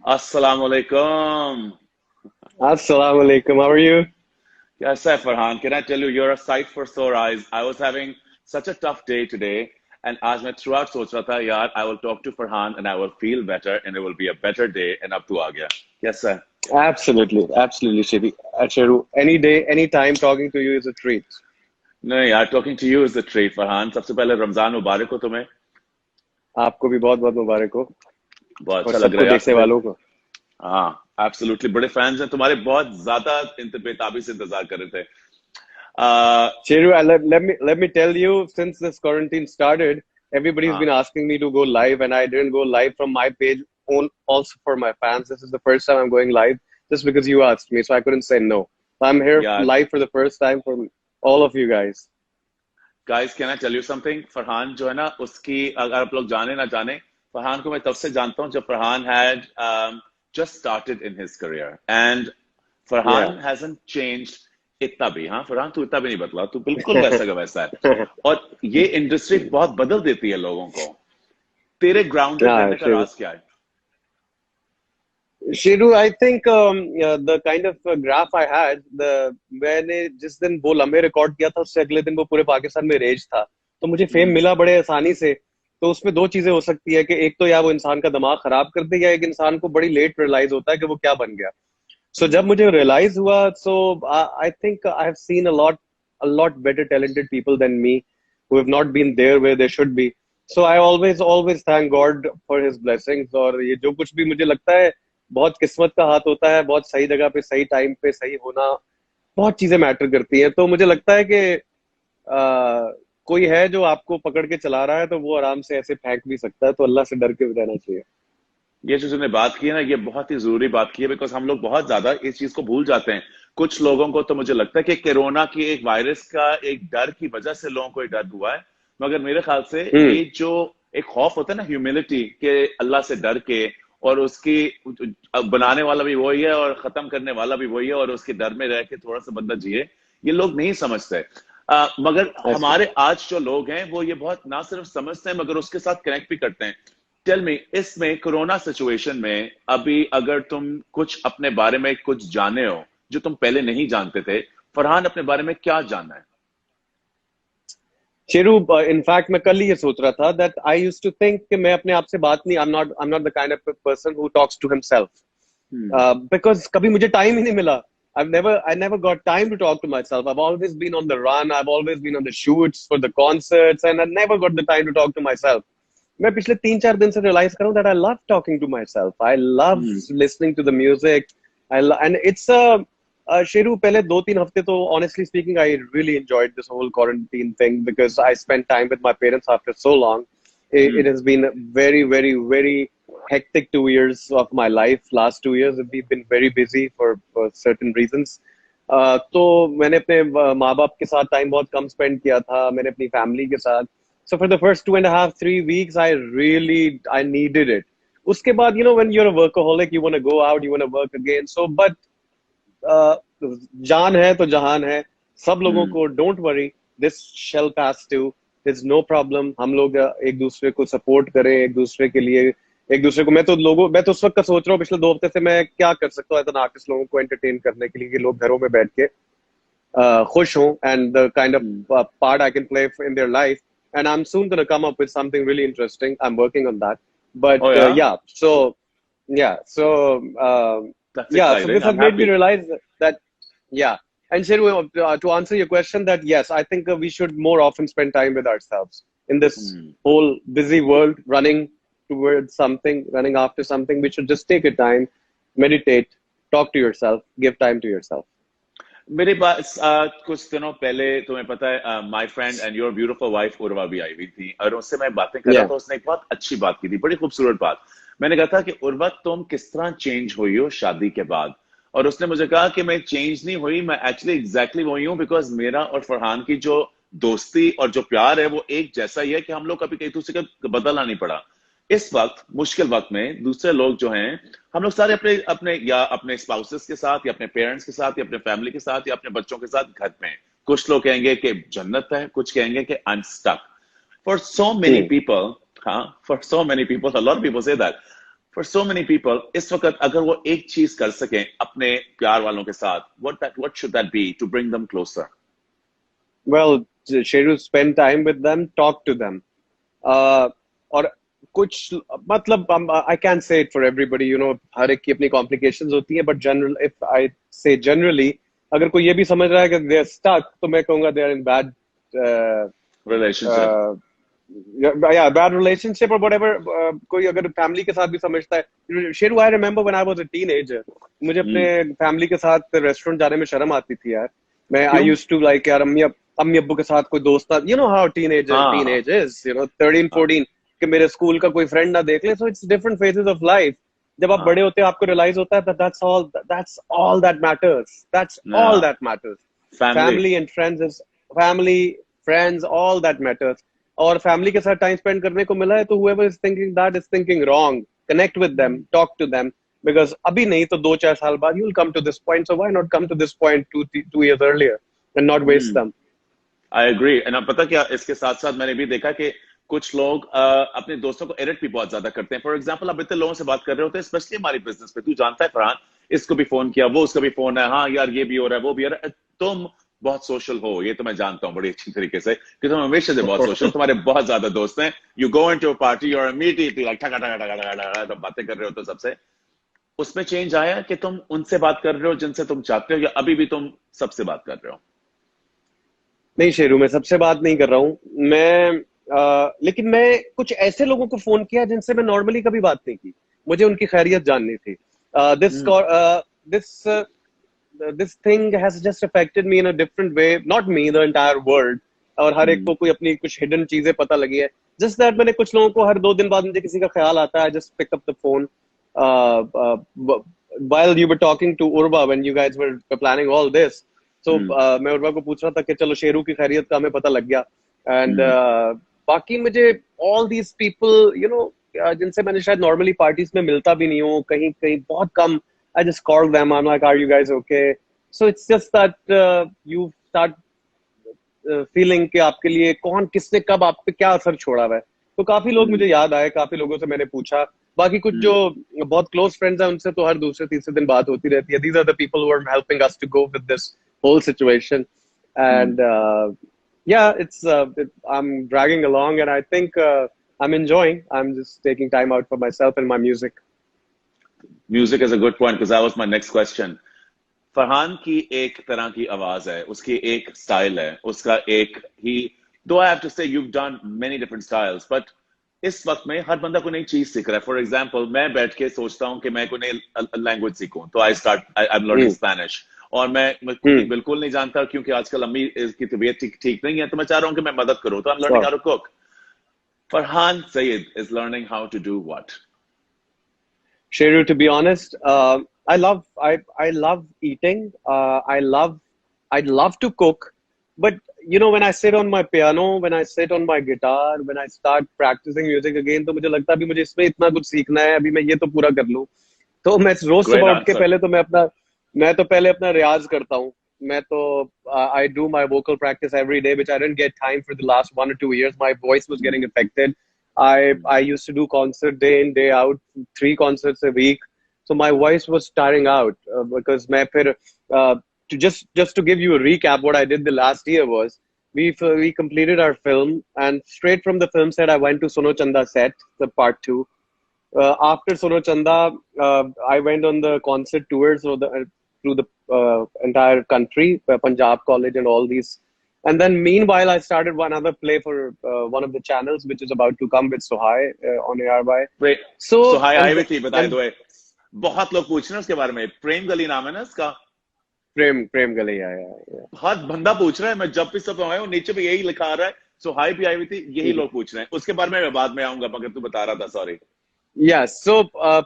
अस्सलाम वालेकुम। Assalamu alaikum. How are you? Yes, Farhan. Can I tell you, you're a sight for sore eyes. I was having such a tough day today, and आज मैं throughout सोच रहा था, यार, I will talk to Farhan and I will feel better and it will be a better day. And अब तू आ गया. Yes, sir. Absolutely, absolutely, Shiru. Any day, any time, talking to you is a treat. नहीं यार, talking to you is a treat, Farhan. सबसे पहले रमजान मुबारक हो तुम्हें. आपको भी बहुत बहुत मुबारक हो बहुत और अच्छा लग रहा सबको है यार देखने सुबह. वालों को. हाँ, absolutely. बड़े fans हैं तुम्हारे, बहुत ज्यादा बेताबी से इंतजार कर रहे थे. Uh, Shiru, let me tell you. Since this quarantine started, everybody's been हाँ. asking me to go live, and I didn't go live from my page. Also for my fans, this is the first time I'm going live, just because you asked me, so I couldn't say no. I'm here यार, live for the first time for all of you guys. Guys can I tell you something. Farhan जो है ना, उसकी अगर आप लोग जाने ना जाने, फरहान को मैं तब से जानता हूं जब Farhan had just started in his career. And Yeah. Farhan hasn't changed इतना भी. हाँ फरहान, तू इतना भी नहीं बदला, तू बिल्कुल वैसा का वैसा है. और ये इंडस्ट्री बहुत बदल देती है लोगों को. तेरे ग्राउंडेड Yeah, रहने का Shiru. राज क्या है? Shiru, I think the kind of graph I had, the मैंने जिस दिन वो लम्बे रिकॉर्ड किया था उससे अगले दिन वो पूरे पाकिस्तान में रेज था, तो मुझे फेम हम्म. मिला बड़े आसानी से. तो उसमें दो चीजें हो सकती है कि एक तो या वो इंसान का दिमाग खराब कर दे, या एक इंसान को बड़ी लेट रियलाइज होता है कि वो क्या बन गया. सो जब हम्म. मुझे रियलाइज हुआ, so I think I have seen a lot better talented people than me who have not been there where they should be. So I always thank God for his blessings. और ये जो कुछ भी मुझे लगता है बहुत किस्मत का हाथ होता है, बहुत सही जगह पे सही टाइम पे सही होना, बहुत चीजें मैटर करती हैं. तो मुझे लगता है कि कोई है जो आपको पकड़ के चला रहा है तो वो आराम से ऐसे फेंक भी सकता है, तो अल्लाह से डर के रहना चाहिए. ये जो तूने बात की है ना, ये बहुत ही जरूरी बात की है, बिकॉज हम लोग बहुत ज्यादा इस चीज को भूल जाते हैं. कुछ लोगों को तो मुझे लगता है कि कोरोना की एक वायरस का एक डर की वजह से लोगों को ये डर हुआ है. मगर मेरे ख्याल से हम्म. ये जो एक खौफ होता है ना, ह्यूमिलिटी के, अल्लाह से डर के, और उसकी बनाने वाला भी वही है और खत्म करने वाला भी वही है, और उसके डर में रह के थोड़ा सा बंदा जिए, ये लोग नहीं समझते. मगर ऐसे. हमारे आज जो लोग हैं वो ये बहुत ना सिर्फ समझते हैं मगर उसके साथ कनेक्ट भी करते हैं. टेल मी, इसमें कोरोना सिचुएशन में अभी अगर तुम कुछ अपने बारे में कुछ जाने हो जो तुम पहले नहीं जानते थे, फरहान अपने बारे में क्या जानना है? शेरू, इनफैक्ट मैं कल ही ये सोच रहा था that I used to think कि मैं अपने आप से बात नहीं, I am not the kind of person who talks to himself, hmm. Because कभी मुझे टाइम ही नहीं मिला. I never got time to talk to myself. I've always been on the run. I've always been on the shoots for the concerts, and I never got the time to talk to myself. मैं पिछले 3-4 दिन से realize कर रहा हूँ that I love talking to myself. I love hmm. listening to the music. And it's a Sheru, पहले 2-3 हफ्ते तो honestly speaking I really enjoyed this whole quarantine thing because I spent time with my parents after so long. It hmm. has been very, very, very hectic 2 years of my life. Last 2 years we've been very busy for certain reasons. तो मैंने अपने माँ बाप के साथ time बहुत कम spend किया था, मैंने अपनी फैमिली के साथ. So for the first 2.5-3 weeks, I needed it. उसके बाद, when you're a workaholic, you want to go out, you want to work again. So, but जान है तो जहान है. सब लोगों हम्म. को don't worry, this shall pass too, this no problem. हम लोग एक दूसरे को सपोर्ट करें, एक दूसरे के लिए, एक दूसरे को. मैं तो उस वक्त का सोच रहा हूँ पिछले 2 हफ्ते से मैं क्या कर सकता हूँ एज एन आर्टिस्ट लोगों को एंटरटेन करने के लिए कि लोग घरों में बैठ के खुश हों, and the kind of hmm. part I can play in their life. And I'm soon going to come up with something really interesting. I'm working on that. But Oh yeah, yeah, so yeah, so that's yeah, so exciting. this has I'm made me happy. realize that yeah. And Shiru, to answer your question, that yes, I think we should more often spend time with ourselves in this hmm. whole busy world, running towards something, running after something. We should just take a time, meditate, talk to yourself, give time to yourself. मेरे पास कुछ दिनों पहले, तुम्हें पता है, my friend and your beautiful wife Urwa भी आई हुई थी, और उससे मैं बातें कर रहा Yeah. था. उसने एक बहुत अच्छी बात की थी, बड़ी खूबसूरत बात. मैंने कहा था कि उर्वा, तुम किस तरह चेंज हुई हो शादी के बाद? और उसने मुझे कहा कि मैं चेंज नहीं हुई, मैं एक्चुअली एग्जैक्टली वही हूँ, बिकॉज मेरा और फरहान की जो दोस्ती और जो प्यार है वो एक जैसा ही है कि हम लोग कभी एक दूसरे का बदलना नहीं पड़ा. इस वक्त, मुश्किल वक्त में, दूसरे लोग जो हैं, हम लोग सारे अपने अपने या अपने स्पाउसेस के साथ या अपने पेरेंट्स के साथ या अपने फैमिली के साथ या अपने बच्चों के साथ घर में हैं. कुछ लोग कहेंगे कि जन्नत है, कुछ कहेंगे कि I am stuck. For so many Hmm. People, हाँ, for so many people, a lot of people say that. for so many people, इस वक्त अगर वो एक चीज कर सकें अपने प्यार वालों के साथ, what should that be to bring them closer? Well, Sheru, spend time with them, talk to them. और कुछ मतलब I can't say it for everybody, you know, हर एक की अपनी complications होती हैं, but if I say generally, अगर कोई ये भी समझ रहा है कि they're stuck, तो मैं कहूँगा they're in bad relationship. Yeah, bad relationship or whatever. कोई अगर family के साथ भी समझता है, Sheru, I remember when I was a teenager, मुझे अपने family के साथ restaurant जाने में शर्म आती थी यार. I used to like यार अम्मी अब्बू के साथ कोई दोस्त था, you know how teenage is, you know, 13, 14, कि मेरे स्कूल का कोई friend ना देख ले. So it's different phases of life. जब आप बड़े होते हैं आपको realize होता है that that's all that matters. That's all that matters. Family and friends is family, friends, all that matters. और family के साथ time spend करने को मिला है तो whoever is thinking that is thinking wrong. Connect with them, talk to them, because अभी नहीं तो 2-4 साल बाद you'll come to this point. So why not come to this point 2 years earlier and not waste them? I agree. And पता क्या, इसके साथ साथ मैंने भी देखा कि कुछ लोग अपने दोस्तों को एडिट भी बहुत ज्यादा करते हैं. फॉर एग्जाम्पल, अब इतने लोगों से बात कर रहे होते हैं, स्पेशली हमारी बिजनेस पे. तू जानता है फरहान, इसको भी फोन किया, वो उसका भी फोन है, हाँ यार ये भी हो रहा है, वो भी हो रहा है. तुम बहुत सोशल हो, ये तो मैं जानता हूँ बड़ी अच्छी तरीके से, कि तुम हमेशा से बहुत सोशल, तुम्हारे बहुत ज्यादा दोस्त हैं. You go into a party और इमीडिएटली लाइक ठका ठका ठका ठका ठका बातें कर रहे हो तो सबसे. उसमें चेंज आया कि तुम उनसे बात कर रहे हो जिनसे तुम चाहते हो, या अभी भी तुम सबसे बात कर रहे हो? नहीं शेरू, मैं सबसे बात नहीं कर रहा हूँ. लेकिन मैं कुछ ऐसे लोगों को फोन किया जिनसे मैं नॉर्मली कभी बात नहीं की. मुझे उनकी खैरियत जाननी थी. This thing has just affected me in a different way. Not me, the entire world. और हर एक को कोई अपनी कुछ hidden चीजें पता लगी है. Just that मैंने कुछ लोगों को हर 2 दिन बाद मुझे किसी का ख्याल आता है. I just pick up the phone. While you were talking to Urva, when you guys were planning all this, so मैं उर्वा को पूछ रहा था कि चलो शेरू की खैरियत का हमें पता लग गया. And बाकी मुझे all these people, you know, जिनसे मैंने शायद normally parties में मिलता भी नहीं हूँ, कहीं कहीं बहुत कम, I just called them. I'm like, are you guys okay? So it's just that you start feeling कि आपके लिए कौन किसने कब आप पे क्या असर छोड़ा हुआ है. तो काफी लोग मुझे याद आए, काफी लोगों से मैंने पूछा. बाकी कुछ जो बहुत close friends हैं उनसे तो हर दूसरे तीसरे दिन बात होती रहती है. These are the people who are helping us to go with this whole situation. And yeah, I'm dragging along, and I think I'm enjoying. I'm just taking time out for myself and my music. Music is a good point, because that was my next question. Farhan की एक तरह की आवाज है, उसकी एक style है, उसका एक ही, though I have to say you've done many different styles, but इस वक्त में हर बंदा को नई चीज सीख रहा है. फॉर एग्जाम्पल, मैं बैठ के सोचता हूँ कि मैं कोई नई लैंग्वेज सीखूं, तो आई एम लर्निंग स्पेनिश, और मैं बिल्कुल नहीं जानता क्योंकि आजकल अम्मी की तबीयत ठीक नहीं है, तो मैं चाह रहा हूँ कि मैं मदद करूँ, तो I am learning how to cook. Farhan Saeed is learning how to do what? Sheru, to be honest, I love eating. I'd love to cook, but you know, when I sit on my piano, when I sit on my guitar, when I start practicing music again, तो मुझे लगता है अभी मुझे इसमें इतना कुछ सीखना है, अभी मैं ये तो पूरा कर लूं. तो मैं रोज सुबह उठ के पहले तो मैं तो पहले अपना रियाज करता हूँ. मैं तो I do my vocal practice every day, which I didn't get time for the last 1 or 2 years. My voice was getting affected. I used to do concert day in day out, 3 concerts a week. So my voice was tiring out because मैं फिर just to give you a recap, what I did the last year was we completed our film, and straight from the film set I went to Suno Chanda set, the part 2. After Suno Chanda, I went on the concert tours through the entire country, Punjab College and all these. And then meanwhile, I started one other play for one of the channels, which is about to come with Sohai on ARY. Wait, so Sohai आई हुई थी, by the way. बहुत लोग पूछ रहे हैं उसके बारे में. प्रेम गली नाम है ना इसका? प्रेम गली आया. बहुत बंदा पूछ रहा है. मैं जब भी सब आया हूँ नीचे भी यही लिखा आ रहा है. सोहाई भी आई हुई थी, यही लोग पूछ रहे हैं. उसके बारे में मैं बाद में आऊंगा, मगर तू बता रहा था, सॉरी. Yeah, so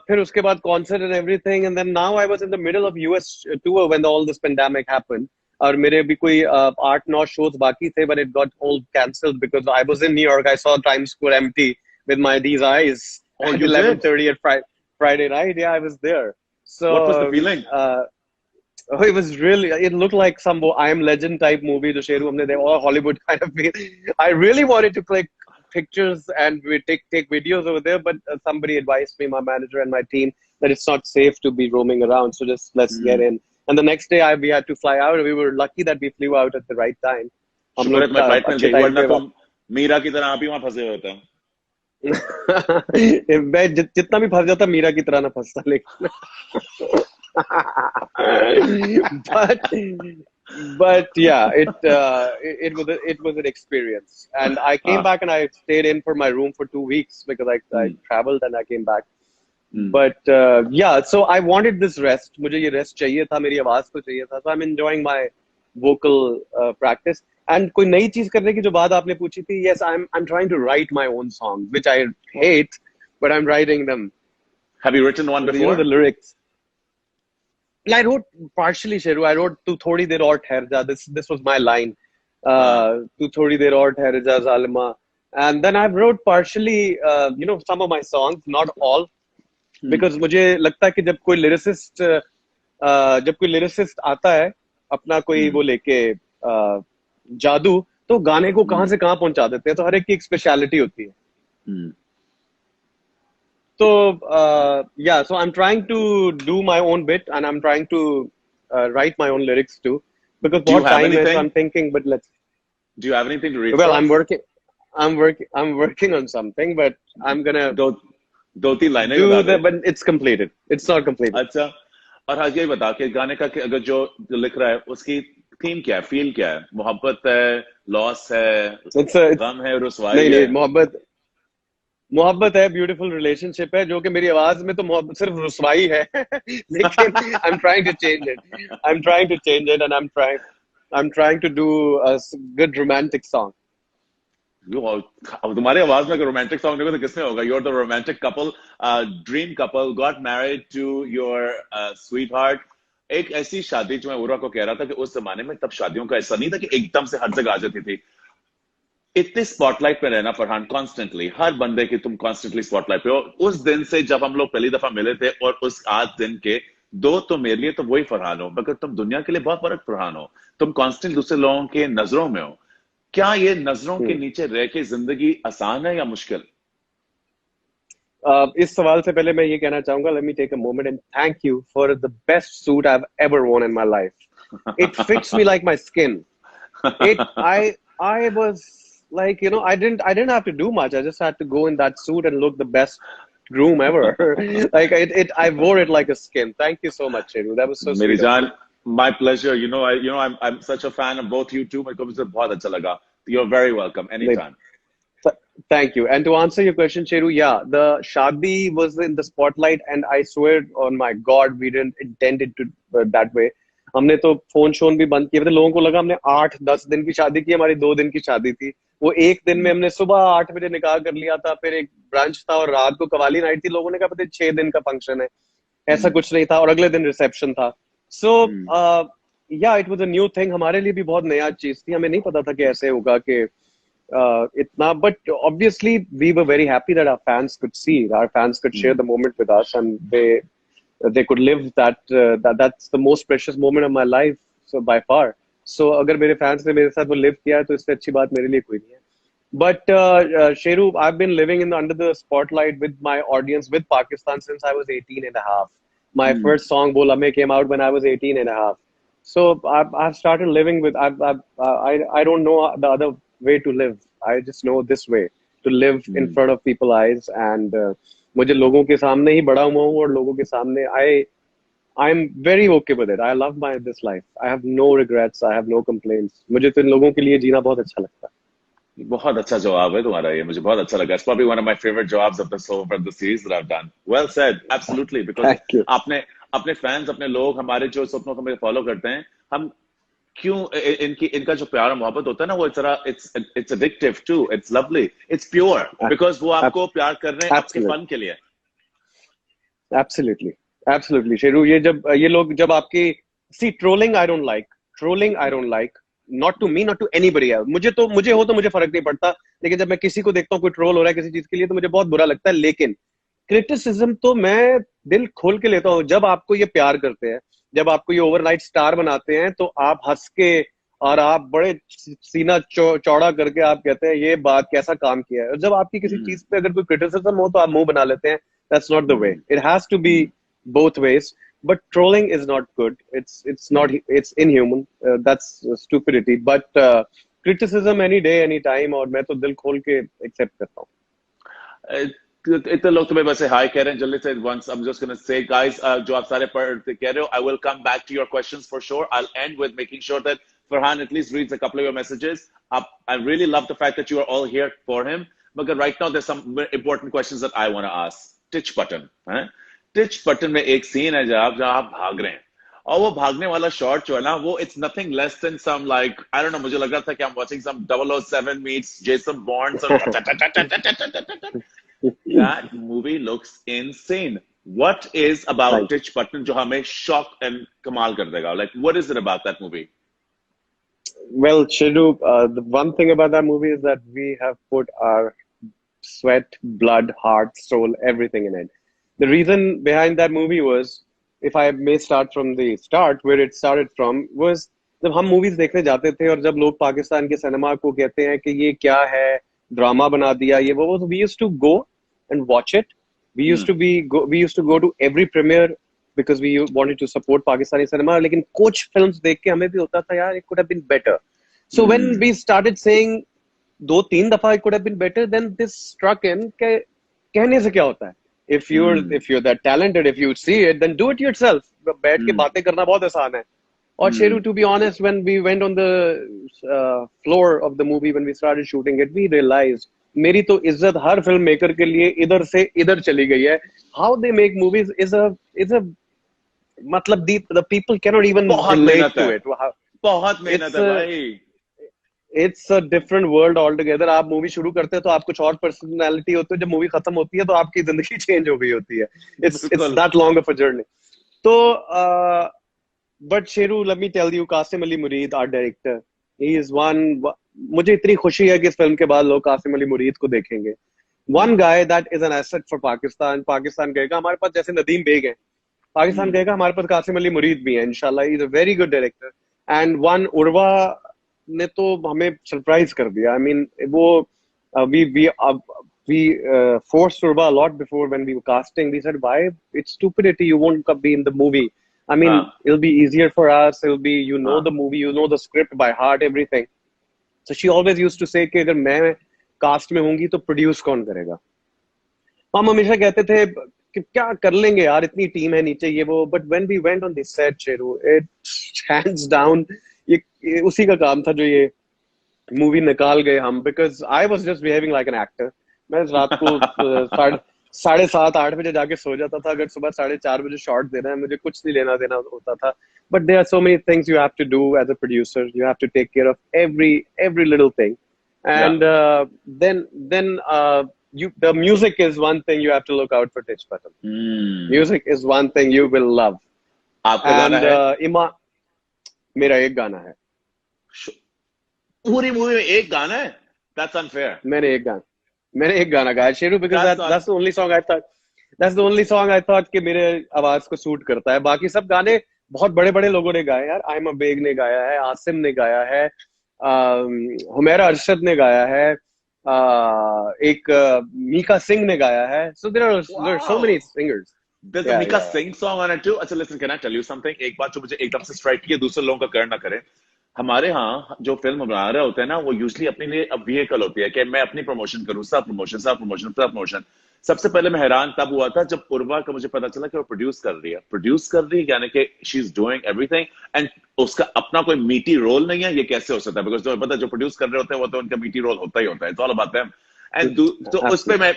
फिर उसके बाद concert and everything, and then now I was in the middle of US tour when all this pandemic happened. और मेरे भी कोई 8-9 shows बाकी थे, but it got all cancelled because I was in New York. I saw Times Square empty with these eyes at 11:30 at Friday night. Yeah, I was there. So what was the feeling? It was really, it looked like some I Am Legend type movie. जो शेरू हमने देखा, or Hollywood kind of feel. I really wanted to pictures and we take videos over there, but somebody advised me, my manager and my team, that it's not safe to be roaming around, so just let's get in. And the next day we had to fly out. We were lucky that we flew out at the right time. हम शुक्र है लोग तुम्हें flight मिल अच्छे गई, time वरना पे तुम मीरा की तरह आप ही वहां फंसे हुए थे। मैं जितना भी फंस जाता मीरा की तरह ना फंसता, लेकिन but yeah, it was an experience, and I came back and I stayed in for my room for 2 weeks because I traveled and I came back. But yeah, so I wanted this rest. मुझे ये rest चाहिए था, मेरी आवाज को चाहिए था. So I'm enjoying my vocal practice. And कोई नई चीज करने की जो बात आपने पूछी थी, yes, I'm trying to write my own songs, which I hate, but I'm writing them. Have you written one before? You know the lyrics. I wrote partially, Sheru. I wrote "Tu thodi der aur ठहर जा." This was my line. "Tu thodi der aur ठहर जा Zaalima." And then I wrote partially, some of my songs, not all, because मुझे लगता है कि जब कोई lyricist आता है अपना कोई वो लेके जादू, तो गाने को कहाँ से कहाँ पहुंचा देते हैं, तो हर एक की एक स्पेशलिटी होती है. So yeah, so I'm trying to do my own bit, and I'm trying to write my own lyrics too, because Do you बहुत have time है, so anything? I'm thinking, but let's. Do you have anything to read? Well, from? I'm working on something, but I'm gonna दो तीन लाइनें do बता दे। but it's completed. It's not completed. अच्छा, और हाँ ये बता कि गाने का अगर जो लिख रहा है उसकी थीम क्या है, फील क्या है, मोहब्बत है, लॉस है, गम है, रुसवाई है? नहीं, मोहब्बत है, ब्यूटीफुल रिलेशनशिप है, जो कि मेरी आवाज में तो मोहब्बत सिर्फ रुसवाई है. लेकिन I'm trying to change it, and I'm trying to do a good romantic song. अब तुम्हारी आवाज में अगर रोमांटिक सॉन्ग नहीं होगा तो किसमें होगा? You're the romantic couple, dream couple, got married to your sweetheart. एक ऐसी शादी जो मैं उर्वा को कह रहा था कि उस जमाने में तब शादियों का ऐसा नहीं था कि एकदम से हर जगह आ जाती थी. इतने स्पॉटलाइट में रहना फरहान, कॉन्स्टेंटली, हर बंदे की तुम कॉन्स्टेंटली स्पॉटलाइट पे हो. उस दिन से जब हम लोग पहली दफा मिले थे और उस आज दिन के दो, तो मेरे लिए तो वही फरहान हो, मगर तुम दुनिया के लिए बहुत फर्क फरहान हो. तुम कॉन्स्टेंट दूसरे लोगों के नजरों में हो. क्या ये नजरों के नीचे रह के जिंदगी आसान है या मुश्किल? इस सवाल से पहले मैं ये कहना चाहूंगा, let me take a moment and thank you for the best suit I've ever worn in my life. It fits me like my skin. I was like, I didn't have to do much. I just had to go in that suit and look the best groom ever. Like I wore it like a skin. Thank you so much, Sheru. That was so sweet. मेरी जान, my pleasure. I'm such a fan of both you two. मेरे को भी बहुत अच्छा लगा. You're very welcome anytime. Thank you. And to answer your question, Sheru, yeah, the shadi was in the spotlight, and I swear on my God, we didn't intend it to that way. हमने तो phone shown भी बंद किए थे. लोगों को लगा हमने 8-10 दिन की शादी की, हमारी 2 दिन की शादी थी. वो एक दिन में हमने सुबह 8 बजे निकाह कर लिया था, फिर एक ब्रांच था और रात को कवाली नाइट थी. लोगों ने कहा पता 6 दिन का फंक्शन है. ऐसा कुछ नहीं था, और अगले दिन रिसेप्शन था. सो yeah, it was a new thing. हमारे लिए भी बहुत नया चीज थी. हमें नहीं पता था कि ऐसे होगा कि itna, but obviously we were very happy that our fans could see, our fans could share the moment with us, and they could live that's the most precious moment of my life, so by far. So अगर मेरे fans ने मेरे साथ वो live किया है तो इससे अच्छी बात मेरे लिए कोई नहीं है. But Sheru, I've been living under the spotlight with my audience, with Pakistan, since I was 18 and a half. My first song Bola Mein came out when I was 18 and a half. So I've started living with, I don't know the other way to live. I just know this way to live in front of people's eyes, and मुझे लोगों के सामने ही बड़ा हुआ हूँ, और लोगों के सामने I'm very okay with it. I love this life. I have no regrets. I have no complaints. मुझे तो इन लोगों के लिए जीना बहुत अच्छा लगता है. बहुत अच्छा जवाब है तुम्हारा, ये मुझे बहुत अच्छा लगा. It's probably one of my favorite jobs of the series that I've done. Well said, absolutely, because आपने अपने फैंस, अपने लोग, हमारे जो सपनों को हमें फॉलो करते हैं, हम क्यों इनका जो प्यार और मोहब्बत होता है ना, वो it's addictive too. It's lovely. It's pure because वो आपको प्यार कर रहे हैं आपके फन के लिए. Absolutely, Sheru. ये लोग जब आपकी trolling I don't like. Not to me, not to anybody else. मुझे हो तो मुझे फर्क नहीं पड़ता, लेकिन जब मैं किसी को देखता हूँ कोई ट्रोल हो रहा है किसी चीज के लिए, तो मुझे बहुत बुरा लगता है. लेकिन क्रिटिसिज्म तो मैं दिल खोल के लेता हूँ. जब आपको ये प्यार करते हैं, जब आपको ये ओवरनाइट स्टार बनाते हैं, तो आप हंस के और आप बड़े सीना चौड़ा करके आप कहते हैं ये बात कैसा काम किया है, और जब आपकी किसी चीज पे अगर कोई क्रिटिसिज्म हो तो आप मुंह बना लेते हैं. That's not the way. It has to be both ways. But trolling is not good. It's not, it's inhuman. That's stupidity. But criticism any day, any time, और मैं तो दिल खोल के accept करता हूँ. इतने लोग तुम्हें वैसे हाई कह रहे हैं जल्दी से. once I'm just going to say guys, जो आप सारे कह रहे हो, I will come back to your questions for sure. I'll end with making sure that Farhan at least reads a couple of your messages. I really love the fact that you are all here for him, but right now there's some important questions that I want to ask. Titch Button, teach button में एक scene है जहां आप भाग रहे हैं, और वो भागने वाला शॉट जो है ना, वो it's nothing less than some like I don't know, मुझे लग रहा था कि I am watching some 007 meets Jason Bond. That movie looks insane. What is about Tich Button जो हमें शॉक एंड कमाल कर देगा? Like what is it about that movie? Well, Shiru, the one thing about that movie is that we have put our sweat, blood, heart, soul, everything in it. The reason behind that movie was, if I may start from the start, where it started from, was जब हम movies देखने जाते थे और जब लोग पाकिस्तान के cinema को कहते हैं कि ये क्या है, ड्रामा बना दिया ये वो, we used to go and watch it. We used to go to every premiere because we wanted to support Pakistani cinema. लेकिन कुछ films देख के हमें भी होता था यार, it could have been better. So when we started saying 2-3 दफा it could have been better, then this struck in कि कहने से क्या होता है? If you're that talented, if you see it, then do it yourself. बैठ के बातें करना बहुत आसान है. और Sheru, to be honest, when we went on the floor of the movie, when we started shooting it, we realized मेरी तो इज्जत हर फिल्म मेकर के लिए इधर से इधर चली गई है. How they make movies is a मतलब the people cannot even relate to it. बहुत मेहनत है भाई. It's a different world altogether. आप मूवी शुरू करते हैं तो आप कुछ और पर्सनालिटी होते हो, जब मूवी खत्म होती है तो आपकी जिंदगी चेंज हो गई होती है. It's that long of a journey. तो but Sheru, let me tell you, Qasim Ali मुरीद, our director, he is one. मुझे इतनी खुशी है कि इस फिल्म के बाद लोग कासिम अली मुरीद को देखेंगे. One guy that is an asset for Pakistan. Pakistan कहेगा हमारे पास जैसे नदीम बेग है, पाकिस्तान कहेगा हमारे पास कासिम अली मुरीद भी है इंशाल्लाह. He is a very good director. And one Urwa ने तो हमें सरप्राइज कर दिया. I mean, वो we forced Urba a lot before when we were casting. We said, why? It's stupidity. You won't be in the movie. I mean, it'll be easier for us. It'll be, you know, the movie, you know the script by heart, everything. So she always used to say कि अगर मैं cast में होंगी तो produce कौन करेगा. हम हमेशा कहते थे कि क्या कर लेंगे यार, इतनी टीम है नीचे ये वो. But when we went on the set, Cheru, it hands down ये उसी का काम था जो ये मूवी निकाल गए हम. Because I was just behaving like an actor. मैं रात को 7:30-8 बजे जाके सो जाता था. अगर सुबह 4:30 बजे शॉट देना है, मुझे कुछ नहीं लेना देना होता था. But there are so many things you have to do as a producer. You have to take care of every little thing. And then the music is one thing you have to look out for. Titch Button. Music is one thing you will love. आपका गाना है? मेरा एक गाना है. पूरी movie में एक गाना है? That's unfair. मैंने एक गाना गाया Sheru, because that's the only song I thought कि मेरे आवाज को सूट करता है. बाकी सब गाने बहुत बड़े लोगों ने गाए यार. आयमा बेग ने गाया है, आसिम ने गाया है, हुमैरा अरशद ने गाया है, एक मीका सिंह ने गाया है. So there are so many singers. There's a Mika Singh song on it too. अच्छा, listen, can I tell you something? एक बात जो मुझे एकदम से स्ट्राइक की है, दूसरे लोगों का कर ना करें. हमारे यहाँ जो फिल्म बना रहे होते हैं ना, वो यूजली अपने लिए अब व्हीकल होती है कि मैं अपनी प्रमोशन करूँ, सब प्रमोशन. सबसे पहले मैं हैरान तब हुआ था जब उर्वा का मुझे पता चला कि वो प्रोड्यूस कर रही है, यानी कि she is doing everything and उसका अपना कोई मीटी रोल नहीं है. ये कैसे हो सकता है? बिकॉज तुम्हें पता जो प्रोड्यूस कर रहे होते हैं वो तो उनका मीटी रोल होता ही होता है. It's all about them. And तो उस पे मैं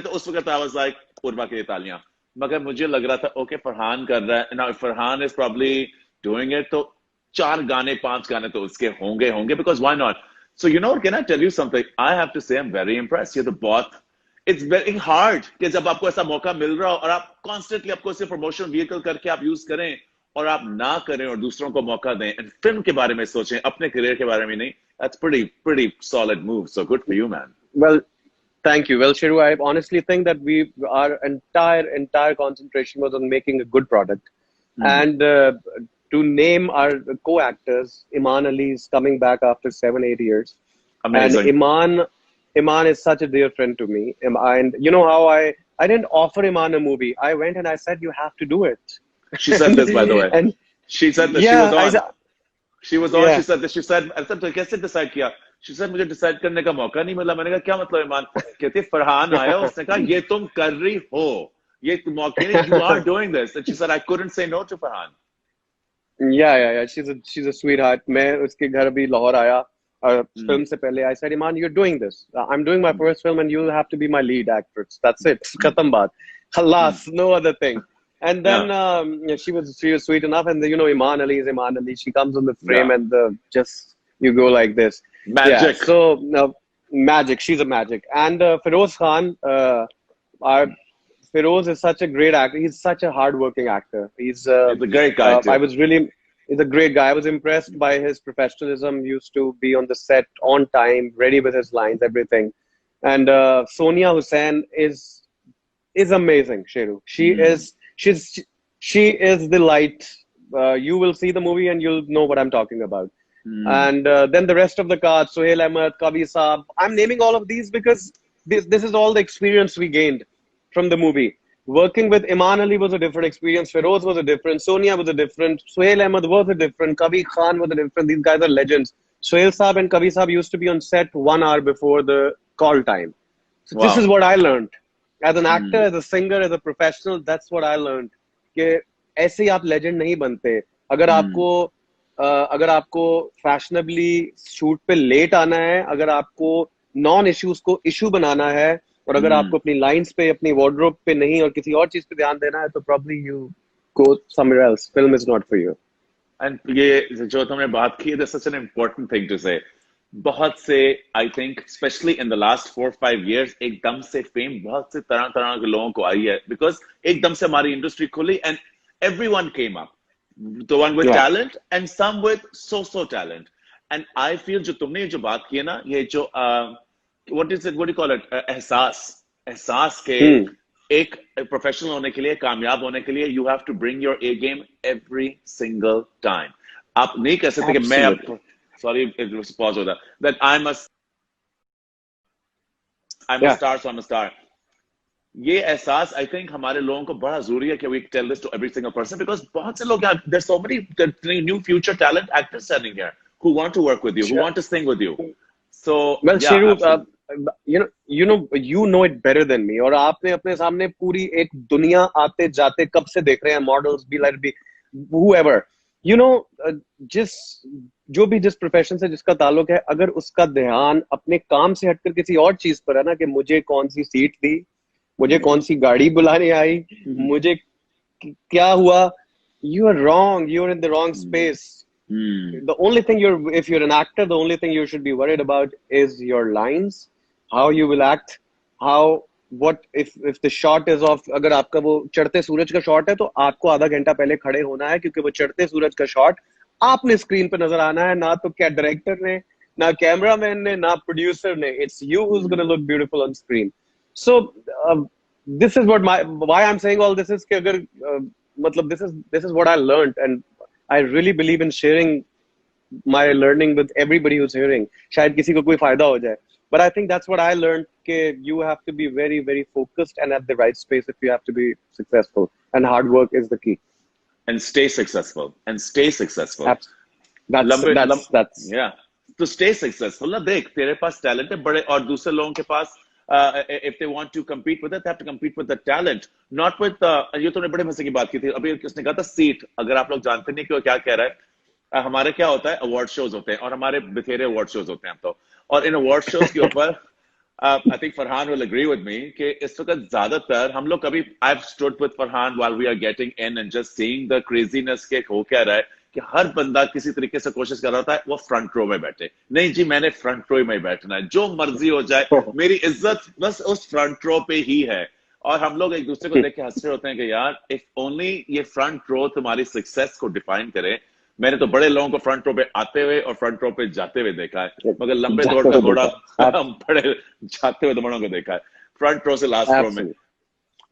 तो उस वक्त आई वाज लाइक उर्वा के लिए तालियां. मगर मुझे लग रहा था ओके फरहान कर रहा है ना, Farhan is probably doing it, तो 4 गाने 5 गाने तो उसके होंगे because why not. So you know, can I tell you something? I have to say I am very impressed. ये तो बहुत, इट्स वेरी हार्ड कि जब आपको ऐसा मौका मिल रहा हो और आप कॉन्स्टेंटली आपको इसे प्रमोशन व्हीकल करके आप यूज करें और आप ना करें और दूसरों को मौका दें एंड फिल्म के बारे में सोचें, अपने करियर के बारे में नहीं. That's pretty solid move. So good for you, man. Well, thank you. Well, Shiru, I honestly think that our entire concentration was on making a good product. And to name our co-actors, Iman Ali is coming back after 7-8 years, and Amazing. Iman is such a dear friend to me. And you know how I didn't offer Iman a movie. I went and I said, you have to do it. She said this, by the way. and She said this. She was yeah, I on. said, She was on. She yeah. said this. She said, "अच्छा तो कैसे decide किया?" She said, "मुझे decide करने का मौका नहीं मिला." मैंने कहा, "क्या मतलब ईमान?" कहती, "फरहान आया, उसने कहा, ये तुम कर रही हो, ये तुम मौके नहीं, you are doing this." And she said, "I couldn't say no to Farhan." Yeah. She's a sweetheart. मैं उसके घर भी लाहौर आया फिल्म से पहले. I said, Iman, you're doing this. I'm doing my first film, and you have to be my lead actress. That's it. खत्म बात. Khalas, no other thing. And then Yeah. she was sweet enough, and you know, Iman Ali is Iman Ali. She comes on the frame, Yeah. and just you go like this. Yeah. Magic. So magic. She's a magic. And Feroz Khan, our Feroz is such a great actor. He's such a hardworking actor. He's a great guy too. He's a great guy. I was impressed by his professionalism. He used to be on the set on time, ready with his lines, everything. And Sonia Hussain is amazing. Sheru, she is the light. You will see the movie and you'll know what I'm talking about. And then the rest of the cast, Sohail Ahmed, Kavi Saab. I'm naming all of these because this is all the experience we gained from the movie. Working with Iman Ali was a different experience. Feroz was a different. Sonia was a different. Sohail Ahmed was a different. Kavi Khan was a different. These guys are legends. Sohail Saab and Kavi Saab used to be on set 1 hour before the call time. So Wow. this is what I learned. As an actor, as a singer, as a professional, that's what I learned. कि ऐसे ही आप legend नहीं बनते. अगर आपको fashionably shoot पे late आना है, अगर आपको non-issues को issue बनाना है, और अगर आपको अपनी lines पे, अपनी wardrobe पे नहीं और किसी और चीज पे ध्यान देना है, तो probably you go somewhere else. Film is not for you. And ये जो तुमने बात की, that's such an important thing to say. बहुत से, I think, especially in the last 4-5 years, एकदम से fame बहुत से तरह के लोगों को आई है, because एकदम से हमारी industry खुली and everyone came up. The one with talent and some with so talent. And I feel जो तुमने जो बात की है ना, ये जो what do you call it? एहसास के एक प्रोफेशनल होने के लिए, कामयाब होने के लिए, you have to bring your A game every single time. आप नहीं कह सकते कि मैं अब, sorry, it was pause होता, that I'm a star, so I'm a star. ये एहसास I think हमारे लोगों को बड़ा जरूरी है कि we tell this to every single person, because बहुत से लोग, there's so many new future talent actors standing here who want to work with you, who want to sing with you. So well, yeah, Sheru, you know it better than me. और आपने अपने सामने पूरी एक दुनिया आते जाते कब से देख रहे हैं, models be like be whoever, you know, जो भी जिस प्रोफेशन से जिसका ताल्लुक है, अगर उसका ध्यान अपने काम से हटकर किसी और चीज पर है ना, कि मुझे कौन सी सीट दी, मुझे कौन सी गाड़ी बुलाने आई, मुझे क्या हुआ, you are wrong. You are in the wrong space. The only thing if you're an actor, the only thing you should be worried about is your lines, how you will act, if the shot is of, अगर आपका वो चढ़ते सूरज का shot है, तो आपको आधा घंटा पहले खड़े होना है, क्योंकि वो चढ़ते सूरज का शॉट आपने स्क्रीन पे नजर आना है, ना तो क्या डायरेक्टर ने, ना कैमरामैन ने, ना प्रोड्यूसर ने. It's you who's going to look beautiful on screen. So this is why I'm saying all this is कि अगर मतलब this is what I learned, and I really believe in sharing my learning with everybody who's hearing. शायद किसी को कोई फायदा हो जाए. But I think that's what I learned, कि you have to be very, very focused and at the right space if you have to be successful. And hard work is the key. And stay successful. That's yeah. To stay successful, ना देख, तेरे पास talent है बड़े, और दूसरे लोगों के पास, if they want to compete with it, they have to compete with the talent, not with ये तूने बड़े मजे की बात की थी अभी, किसने कहा था सीट. अगर आप लोग जानते नहीं कि वो क्या कह रहा है, हमारे क्या होता है, अवार्ड शोज होते हैं, और हमारे बथेरे अवार्ड शोज होते हैं हम तो, और इन अवार्ड शोज के ऊपर I think Farhan will agree with me कि इस वक्त ज्यादातर हम लोग कभी, I've stood with Farhan while we are getting in and just seeing the craziness के हो क्या रहा है, कि हर बंदा किसी तरीके से कोशिश कर रहा था वो फ्रंट रो में बैठे. नहीं जी, मैंने फ्रंट रो में बैठना है, जो मर्जी हो जाए, मेरी इज्जत बस उस फ्रंट रो पे ही है. और हम लोग एक दूसरे को देख के हंस रहे होते हैं कि यार, इफ ओनली ये फ्रंट रो तुम्हारी सक्सेस को डिफाइन करे. मैंने तो बड़े लोगों को फ्रंट रो पे आते हुए और फ्रंट रो पे जाते हुए देखा है, मगर लंबे दौड़ का घोड़ा बड़े जाते हुए दौड़ों को देखा है, फ्रंट रो से लास्ट रो में.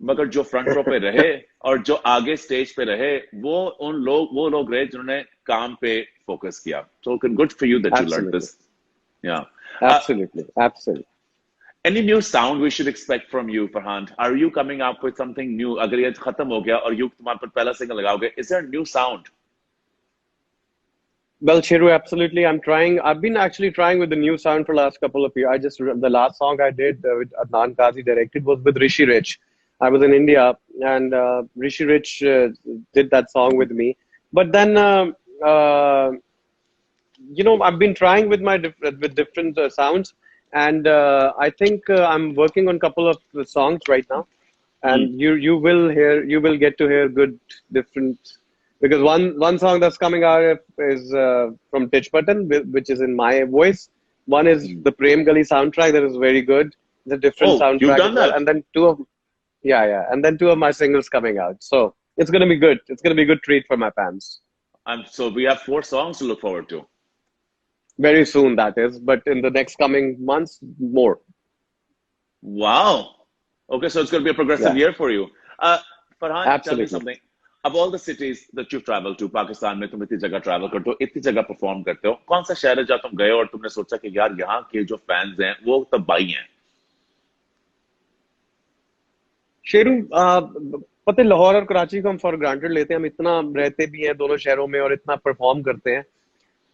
मगर जो फ्रंट रो पे रहे और जो आगे स्टेज पे रहे, वो लोग रहे जिन्होंने काम पे फोकस किया. So good for you that you learned Absolutely. this. Yeah. Uh, Absolutely. Absolutely. any new sound we should expect from you, Farhan? Are you coming up with something new? अगर ये खत्म हो गया और you तुम्हारे पर पहला सिंगल लगाओगे, is there a new sound? Well, Shiru, absolutely. I'm trying. I've been actually trying with the new sound for the last couple of years. The last song I did with Adnan Kazi directed was with Rishi Rich. I was in India and Rishi Rich did that song with me. But then, uh, I've been trying with with different sounds, and I think I'm working on a couple of songs right now, Hmm. and you will get to hear good different, because one song that's coming out is from Titch Button, which is in my voice. One is Hmm. the Prem Gali soundtrack that is very good. It's a different Oh, you've soundtrack as done well, that. and then and then two of my singles coming out. So it's gonna be good. It's gonna be a good treat for my fans. So we have 4 songs to look forward to. Very soon, that is, but in the next coming months, more. Wow. Okay, so it's going to be a progressive Yeah, year for you. Farhan, tell me absolutely. something. Of all the cities that you've traveled to, Pakistan में तुम इतनी जगह travel करते हो, इतनी जगह perform करते हो, कौन सा शहर है जहाँ तुम गए और तुमने सोचा कि यार यहाँ के जो fans हैं वो तबाही हैं? शेरू, पता है, लाहौर और कराची को हम फॉर ग्रांटेड लेते हैं, हम इतना रहते भी हैं दोनों शहरों में और इतना परफॉर्म करते हैं,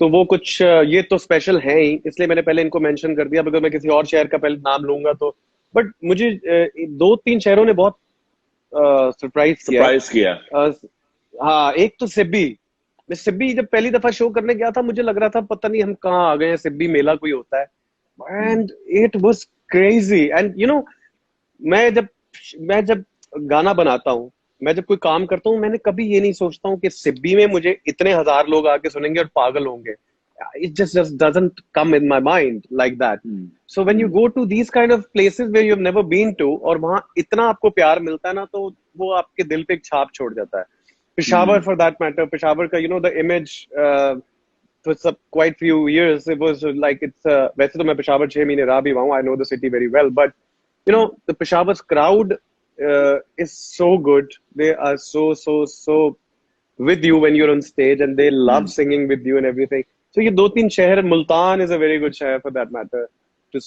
तो वो कुछ ये तो स्पेशल है ही, इसलिए मैंने पहले इनको मेंशन कर दिया। अगर मैं किसी और शहर का पहले नाम लूंगा तो, बट मुझे दो तीन शहरों ने बहुत सरप्राइज किया है। Surprise किया. हाँ, एक तो सिब्बी। मैं सिब्बी जब पहली दफा शो करने गया था, मुझे लग रहा था पता नहीं हम कहाँ आ गए हैं, सिब्बी मेला कोई होता है, Hmm. And it was crazy. And मैं जब मैं जब गाना बनाता हूँ, मैं जब कोई काम करता हूँ, मैंने कभी ये नहीं सोचता हूँ कि सिब्बी में मुझे इतने हजार लोग आके सुनेंगे और पागल होंगे। It just doesn't come in my mind like that. Hmm. So when you Hmm. go to these kind of places where you've never been to, और वहाँ इतना आपको प्यार मिलता है ना, तो वो आपके दिल पे एक छाप छोड़ जाता है। Hmm. Peshawar for that matter, Peshawar का the image for quite few years it was like it's वैसे तो मैं पेशावर 6 महीने रहा भी हुआ हूँ, I know the city very well, but Hmm. the Peshawar's crowd is so good. They are so with you when you're on stage, and they love Hmm. singing with you and everything. So ये दो तीन शहर, Multan is a very good शहर for that matter to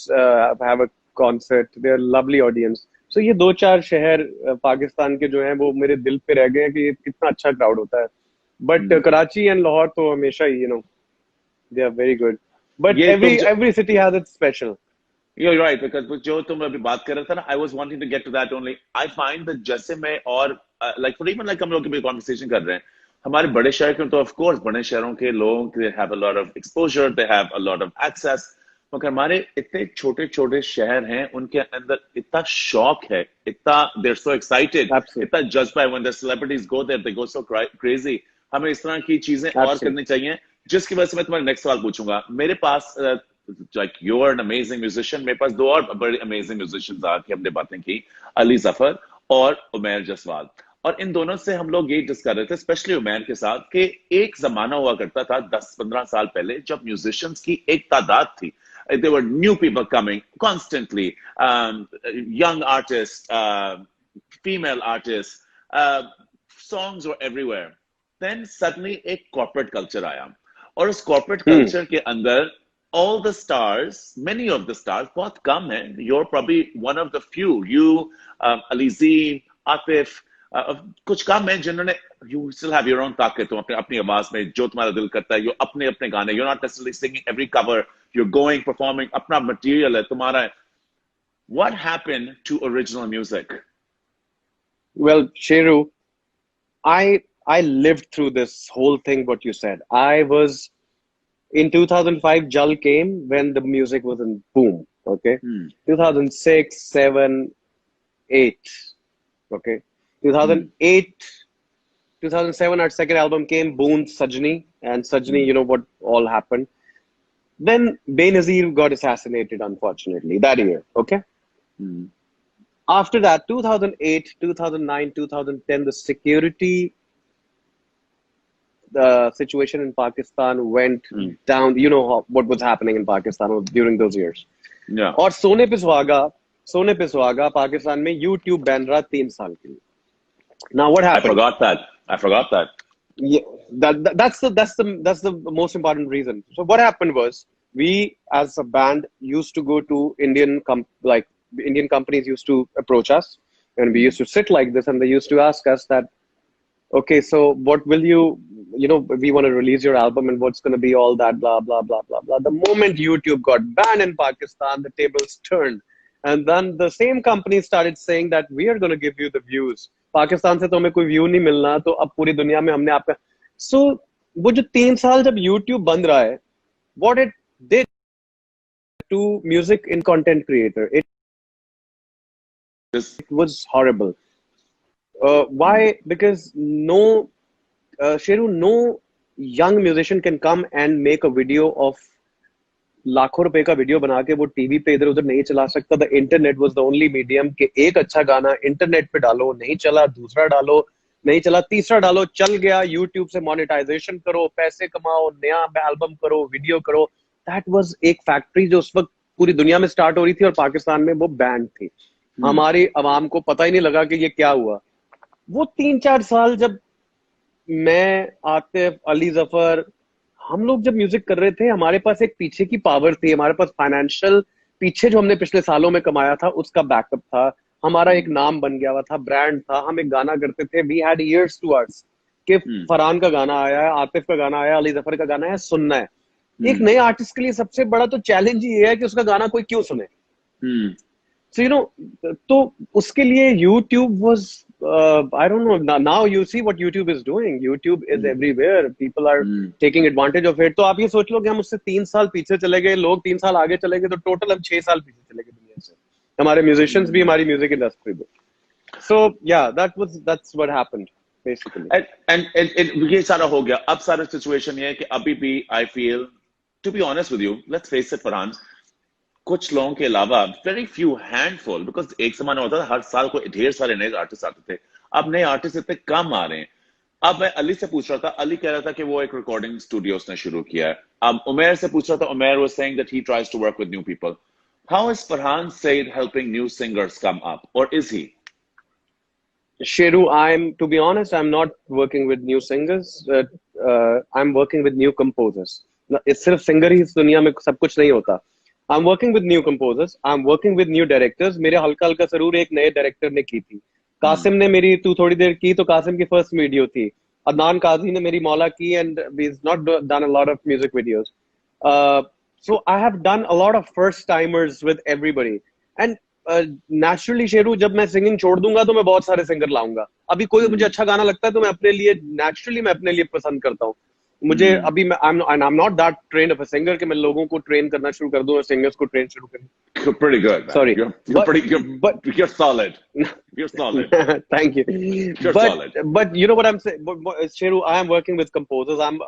have a concert. They're a lovely audience. So ये दो चार शहर पाकिस्तान के जो हैं वो मेरे दिल पे रह गए हैं कि कितना अच्छा crowd होता है. But Hmm. Karachi and Lahore तो हमेशा ही they are very good. But ये तुम every city has its special. You're right, because जो तुम अभी बात कर रहे थे ना, I was wanting to get to that only. I find that जैसे मैं और like for even like हम लोग की भी conversation कर रहे हैं, हमारे बड़े शहर के तो of course बड़े शहरों के लोग they have a lot of exposure, they have a lot of access. मगर हमारे इतने छोटे छोटे शहर हैं, उनके अंदर इतना शौक है, इतना they're so excited, Absolutely. इतना judged by when the celebrities go there, they go so crazy. हमें इस तरह की चीजें और Absolutely. करनी चाहिए, जिसकी वजह से मैं तुम्हारे नेक्स्ट सवाल पूछूंगा. मेरे पास like you're an amazing musician, मेरे पास दो और बड़े amazing musicians आके हमने बातें की, अली जफर और उमैर जसवाल, और इन दोनों से हम लोग ये डिस्कस कर रहे थे, स्पेशली उमैर के साथ, कि एक जमाना हुआ करता था 10-15 साल पहले जब म्यूजिशियंस की एक तादाद थी. There were new people coming constantly, young artists, female artists, songs were everywhere. Then suddenly एक corporate culture आया, और उस corporate culture के अंदर all the stars, many of the stars, बहुत कम हैं. You're probably one of the few. You, Alizi, Atif, कुछ कम हैं जिन्होंने, you still have your own ताकत, तुम अपने अपनी आवाज में जो तुम्हारा दिल करता है, you अपने अपने गाने, you're not necessarily singing every cover, you're going performing, अपना material है तुम्हारा है. What happened to original music? Well, Sheru, I lived through this whole thing, what you said. I was in 2005, Jal came when the music was in boom. Okay. 2006, 7, 8. Okay. 2008, 2007, our second album came, Boon Sajni. And Sajni, what all happened. Then Benazir got assassinated, unfortunately, that year. Okay. After that, 2008, 2009, 2010, the situation in Pakistan went down. You know what was happening in Pakistan during those years. Yeah. और सोने पे सुहागा सोने पे सुहागा पाकिस्तान में YouTube ban रहा 3 साल के लिए. Now what I happened? forgot that. I forgot that. Yeah, that's the most important reason. So what happened was we as a band used to go to Indian companies used to approach us, and we used to sit like this, and they used to ask us that, okay, so what will you know, we want to release your album, and what's going to be all that, blah blah blah blah blah. The moment YouTube got banned in Pakistan, the tables turned, and then the same company started saying that we are going to give you the views. Pakistan से तो हमें कोई view नहीं मिलना, तो अब पूरी दुनिया में हमने आपका. सो वो जो 3 साल जब YouTube बंद रहा है, what it did to music in content creator, it was horrible. Why? Because no, Sheru, no young musician can come and make a video of लाखों रुपए का वीडियो बना के वो टीवी पे इधर उधर नहीं चला सकता. The internet was the only medium कि एक अच्छा गाना इंटरनेट पे डालो, नहीं चला दूसरा डालो, नहीं चला तीसरा डालो, चल गया यूट्यूब से मोनेटाइजेशन करो, पैसे कमाओ, नया एल्बम करो, वीडियो करो. दैट वाज एक फैक्ट्री जो उस वक्त पूरी दुनिया में स्टार्ट हो रही थी और पाकिस्तान में वो बैंड थी. हमारी अवाम को पता ही नहीं लगा कि ये क्या हुआ. वो 3-4 साल जब मैं, आतिफ, अली जफर, हम लोग जब म्यूजिक कर रहे थे, हमारे पास एक पीछे की पावर थी, हमारे पास फाइनेंशियल पीछे जो हमने पिछले सालों में कमाया था उसका बैकअप था, हमारा एक नाम बन गया हुआ था, ब्रांड था, हम एक गाना करते थे. We had years to ours कि फरहान का गाना आया है, आतिफ का गाना आया, अली जफर का गाना है, सुनना है. एक नए आर्टिस्ट के लिए सबसे बड़ा तो चैलेंज ये है कि उसका गाना कोई क्यों सुने. So you know, तो उसके लिए YouTube was I don't know, now you see what YouTube is doing. YouTube is everywhere. People are taking advantage of it. तो आप ये सोच लो कि हम उससे 3 साल पीछे चले गए, लोग 3 साल आगे चले गए, तो टोटल हम 6 साल पीछे चले गए दुनिया से, हमारे म्यूजिशियंस भी, हमारी म्यूजिक इंडस्ट्री भी. So yeah, that's what happened basically. And ये सारा हो गया. अब सारा सिचुएशन ये है कि अभी भी I feel, to be honest with you, let's face it, Farhan, कुछ लोगों के अलावा वेरी फ्यू हैंडफुल, बिकॉज एक जमाना होता था हर साल को ढेर सारे नए आर्टिस्ट आते थे. अब नए आर्टिस्ट इतने कम आ रहे हैं. अब मैं अली से पूछ रहा था, अली कह रहा था कि वो एक रिकॉर्डिंग स्टूडियो उसने शुरू किया है. अब उमेर से पूछ रहा था, Umer was saying that he tries to work with new people. How is Farhan Saeed helping new singers come up, और is he? Sheru, to be honest, I'm not working with new singers. I'm working with new composers. इस सिर्फ singer ही इस दुनिया में सब कुछ नहीं होता. I'm working with new composers. I'm working with new directors. मेरे हल्का हल्का जरूर एक नए डायरेक्टर ने की थी. कासिम ने मेरी तू थोड़ी देर की, तो कासिम की फर्स्ट वीडियो थी. अदनान काजी ने मेरी मौला की, and we've not done a lot of music videos. So I have done a lot of first timers with everybody. And naturally, Sheru, जब मैं सिंगिंग छोड़ दूंगा तो मैं बहुत सारे सिंगर लाऊंगा. अभी कोई मुझे अच्छा गाना लगता है तो मैं अपने लिए naturally मैं अपने लिए पसंद करता हूँ. मुझे अभी मैं I'm not that trained of a singer कि मैं लोगों को ट्रेन करना शुरू कर दूं और सिंगर्स को ट्रेन शुरू करूं. You're pretty good, man. Sorry, you're solid. You're solid. Thank you. You're solid. But you know what I'm saying, Sheru, I am working with composers. I'm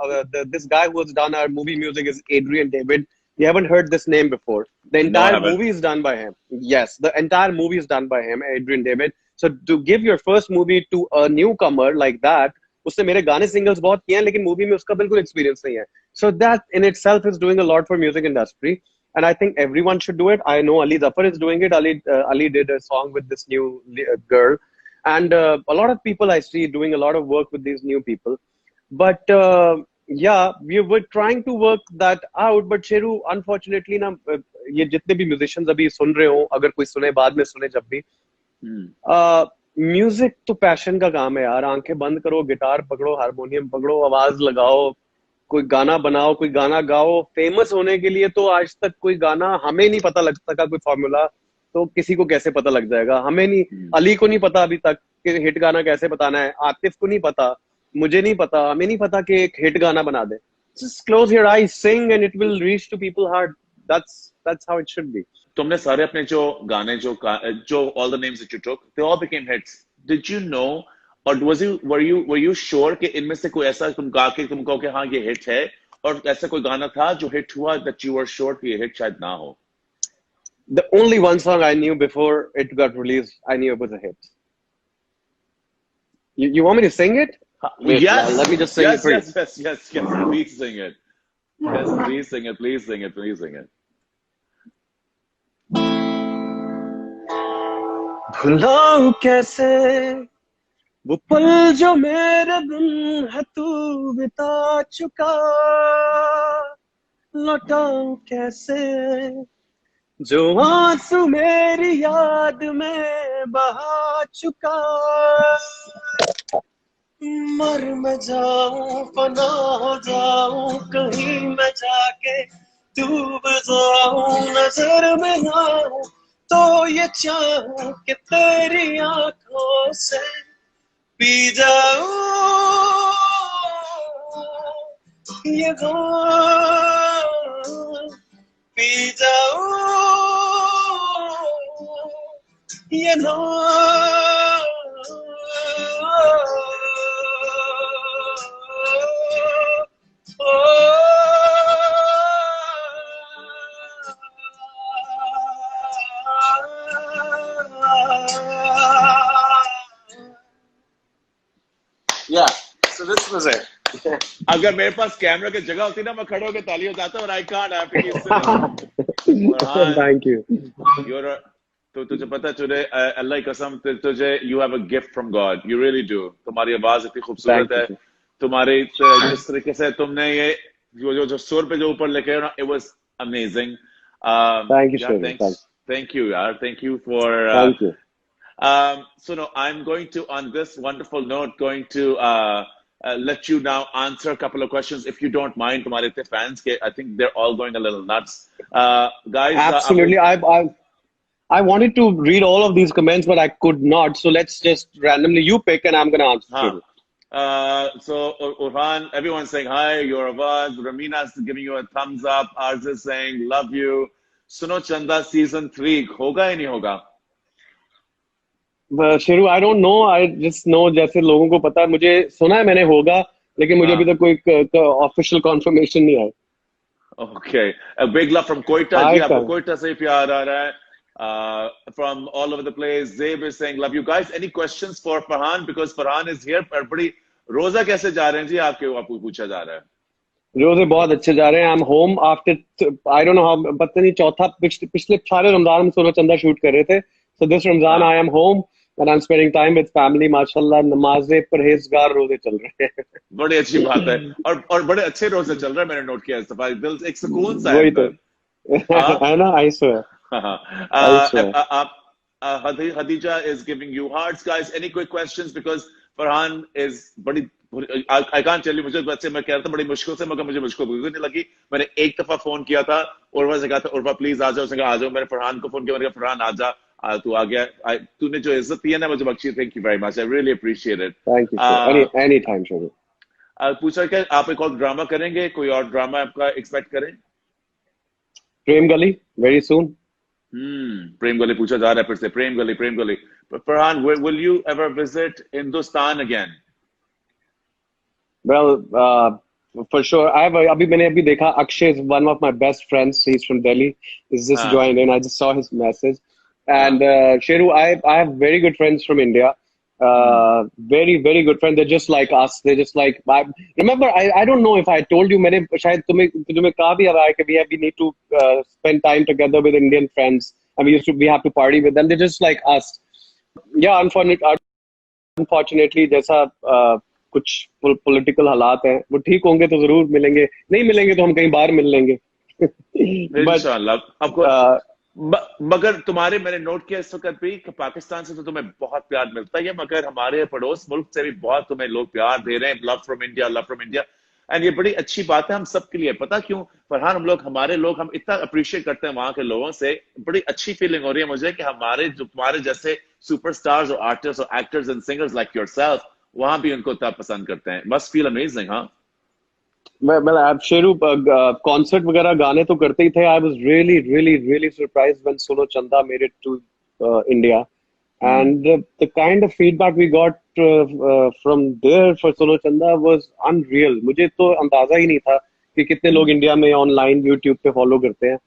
this guy who has done our movie music is Adrian David. You haven't heard this name before. The entire movie is done by him. Yes, the entire movie is done by him, Adrian David. So to give your first movie to a newcomer like that, उसने मेरे गाने singles बहुत किए हैं, लेकिन movie में उसका बिल्कुल एक्सपीरियंस नहीं है. So that in itself is doing a lot for music industry, and I think everyone should do it. I know Ali Zafar is doing it. Ali did a song with this new girl, and a lot of people I see doing a lot of work with these new people. But yeah, we were trying to work that out. But Sheru, unfortunately, ना ये जितने भी musicians अभी सुन रहे हो, अगर कोई सुने बाद में सुने जब भी, म्यूजिक तो पैशन का काम है यार. आंखें बंद करो, गिटार पकड़ो, हारमोनियम पकड़ो, आवाज लगाओ, कोई गाना बनाओ, कोई गाना गाओ. फेमस होने के लिए तो आज तक कोई गाना हमें नहीं पता लग सका, कोई फॉर्मूला, तो किसी को कैसे पता लग जाएगा? हमें नहीं, अली को नहीं पता अभी तक कि हिट गाना कैसे बताना है, आतिफ को नहीं पता, मुझे नहीं पता, हमें नहीं पता कि एक हिट गाना बना दे. Just close your eyes, sing, and it will reach to people's heart. That's how it should be. तुमने सारे अपने जो गाने जो all the names that you took, they all became hits. Did you know, or were you sure कि इनमें से कोई ऐसा तुम गा के तुम कहो कि हाँ ये हिट है, और ऐसा कोई गाना था जो हिट हुआ that you were sure कि ये हिट शायद ना हो? The only one song I knew before it got released, I knew it was a hit. You want me to sing it? Wait, yes. Let me just sing it for you. Yes. Please sing it. Yes, please sing it. Please sing it. Please sing it. भुलाऊं कैसे वो पल जो मेरे बिन है तू बिता चुका, लौटाऊं कैसे जो आंसू मेरी याद में बहा चुका। मर मैं जाऊं फना हो जाऊं कहीं मैं जाके डूब जाऊं, नजर में ना आऊं तो ये चाहूं कि तेरी आंखों से पी जाऊं ये गम, पी जाऊं ये Yeah, so this was it. अगर मेरे पास कैमरा की जगह होती ना मैं खड़े होकर ताली बजाता, और I can't, I have to keep sitting. Thank you. You're तो तुझे पता है, तुझे अल्लाह की कसम, तुझे you have a gift from God, you really do. तुम्हारी आवाज इतनी खूबसूरत है, तुम्हारी जिस तरीके से तुमने ये जो सुर पे जो ऊपर लेके आए ना, it was amazing. Thank you sir, thank you यार, thank you for thank you. so no, I'm going to, on this wonderful note, going to let you now answer a couple of questions, if you don't mind. तुम्हारे इतने fans के, I think they're all going a little nuts. Guys, absolutely. I wanted to read all of these comments, but I could not. So let's just randomly, you pick and I'm going to answer. So Urhan, everyone's saying hi, your Awaz. Ramina's giving you a thumbs up. Arz is saying love you. Suno Chanda season 3 होगा या नहीं होगा? Sheru, I don't know. I just know जैसे लोगों को पता है, मुझे सुना है मैंने होगा, लेकिन मुझे अभी तक कोई ऑफिशियल कंफर्मेशन नहीं आई। Okay, a big love from Koita. जी आपको कोयटा से प्यार आ रहा है। From all over the place, Zaib is saying love you guys. Any questions for Farhan, because Farhan is here? पर बड़ी रोजा कैसे जा रहे हैं जी आपके, आपको पूछा जा रहा है। रोजे बहुत अच्छे जा रहे हैं। I'm home after I don't know how, पता नहीं चौथा पिछले सारे रमजान में सोना चंदा शूट कर रहे थे। So this Ramzan I am home and I'm spending time with family. माशाल्लाह नमाज़ें परहेज़गार रोजे चल रहे हैं। बड़ी अच्छी बात है, और बड़े अच्छे रोजे चल रहे हैं, मैंने नोट किया इस दफा। दिल एक सुकून सा वही तो है ना। I swear. Khadija is giving you hearts, guys. Any quick questions, because Farhan is बड़ी, I can't tell you, मुझे बच्चे मैं कह रहा था बड़ी मुश्किल से, मगर मुझे मुश्किल बिल्कुल नहीं लगी। मैंने एक दफा फोन किया था, उर्वा से कहा था उर्वा प्लीज आ जाओ, उसने कहा आ जाओ। मैंने फरहान को फोन किया, मैंने कहा फरहान आ जा, तू आ गया। तूने जो इज्जत दी है ना मुझे बख्शी, thank you very much, I really appreciate it. Thank you sir, any time sir. पूछा क्या आप एक और ड्रामा करेंगे, कोई और ड्रामा आपका एक्सपेक्ट करें? प्रेम गली वेरी सून। प्रेम गली पूछा जा रहा है फिर से, प्रेम गली, प्रेम गली। Farhan, will you ever visit Hindustan again? Well, for sure. अभी मैंने अभी देखा, Akshay is one of my best friends. He's from Delhi. He's just joined in. I just saw his message. And Sheru, I have very good friends from India. Very, very good friends. They're just like us. They're just like, remember, I don't know if I told you, मैंने शायद तुम्हें कहा भी है कि we need to spend time together with Indian friends. And we have to party with them. They're just like us. Yeah, unfortunately, जैसा कुछ political हालात हैं, वो ठीक होंगे तो जरूर मिलेंगे, नहीं मिलेंगे तो हम कहीं बाहर मिल लेंगे। इंशाल्लाह। आपको मगर तुम्हारे, मैंने नोट किया इस वक्त भी कि पाकिस्तान से तो तुम्हें बहुत प्यार मिलता है, मगर हमारे पड़ोस मुल्क से भी बहुत तुम्हें लोग प्यार दे रहे हैं। Love from India, love from India. And ये बड़ी अच्छी बात है हम सब के लिए। पता क्यों फरहान, हमारे लोग हम इतना अप्रिशिएट करते हैं वहां के लोगों से। बड़ी अच्छी फीलिंग हो रही है मुझे कि हमारे जो तुम्हारे जैसे सुपरस्टार्स और आर्टिस्ट और actors and singers like yourself वहां भी उनको इतना पसंद करते हैं। Must feel amazing. हाँ, मैं शेरू कॉन्सर्ट वगैरह गाने तो करते ही थे। I was really really really surprised when Sonu Chanda made it to India, and the kind of feedback we got from there for Solo Chanda was unreal. मुझे तो अंदाजा ही नहीं था कि कितने लोग इंडिया में ऑनलाइन यूट्यूब पे फॉलो करते हैं।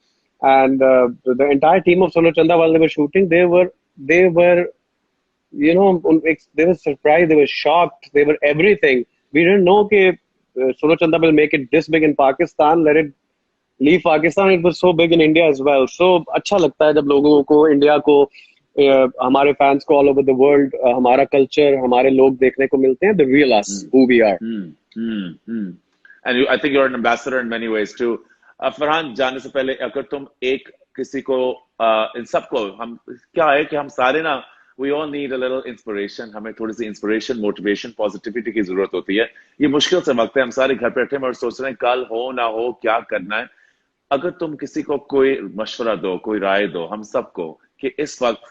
and the entire team of Solo Chanda, while they were shooting, they were you know, they were surprised, they were shocked, they were everything. We didn't know that Solo Chanda will make it this big in Pakistan, let it leave Pakistan. It was so big in India as well. So अच्छा लगता है जब लोगों को India को हमारे fans को all over the world हमारा कल्चर, हमारे लोग देखने को मिलते हैं, the real us who we are. And I think you're an ambassador in many ways too. Farhan, जाने से पहले अगर तुम एक किसी को इन सबको, हम क्या है कि हम सारे ना, we all need a little inspiration, हमें थोड़ी सी इंस्पिरेशन, मोटिवेशन, पॉजिटिविटी की जरूरत होती है। ये मुश्किल से वक्त है, हम सारे घर पे बैठे हैं और सोच रहे हैं कल हो ना हो क्या करना है। अगर तुम किसी को कोई मशवरा दो, कोई राय दो हम सबको कि इस वक्त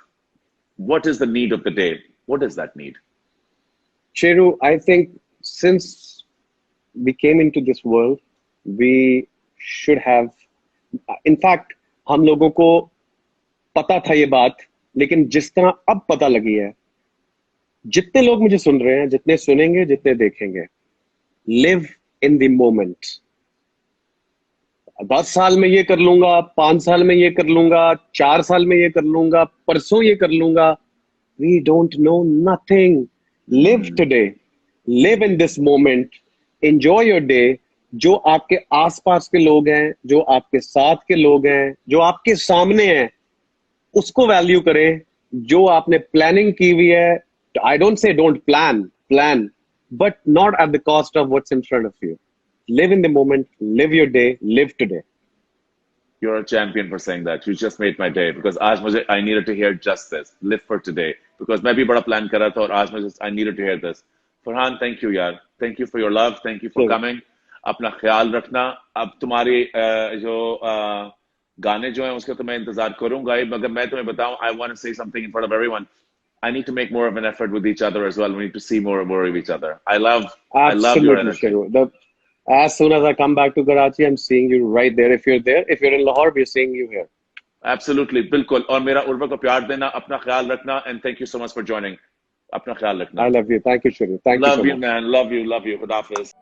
what is the need of the day, what is that need? Sheru, I think since we came into this world, we should have, in fact, हम लोगों को पता था ये बात, लेकिन जिस तरह अब पता लगी है, जितने लोग मुझे सुन रहे हैं, जितने सुनेंगे, जितने देखेंगे, live in the moment. 10 साल में ये कर लूंगा, 5 साल में ये कर लूंगा, 4 साल में ये कर लूंगा, परसों ये कर लूंगा. We don't know nothing. Live today. Live in this moment. Enjoy your day. जो आपके आसपास के लोग हैं, जो आपके साथ के लोग हैं, जो आपके सामने हैं, उसको वैल्यू करें. जो आपने प्लानिंग की हुई है, I don't say don't plan, but not at the cost of what's in front of you. Live in the moment, live your day, live today. You're a champion for saying that. You just made my day because आज मुझे I needed to hear just this. Live for today. Because मैं भी बड़ा plan कर रहा था और आज मुझे I needed to hear this. Farhan, thank you यार. Thank you for your love. Thank you for coming. अपना ख्याल रखना. अब तुम्हारी जो गाने जो हैं उसका तो मैं इंतजार करूंगा ही, मगर मैं तुम्हें बताऊं, I want to say something in front of everyone. I need to make more of an effort with each other as well. We need to see more and more of each other. I love your energy. As soon as I come back to Karachi, I'm seeing you right there. If you're there, if you're in Lahore, we're seeing you here. Absolutely, बिल्कुल. और मेरा उर्वा को प्यार देना, अपना ख्याल रखना, and thank you so much for joining. अपना ख्याल रखना. I love you. Thank you, Shiru. Thank you so much. Love you, man. Love you. Love you. Khudafis.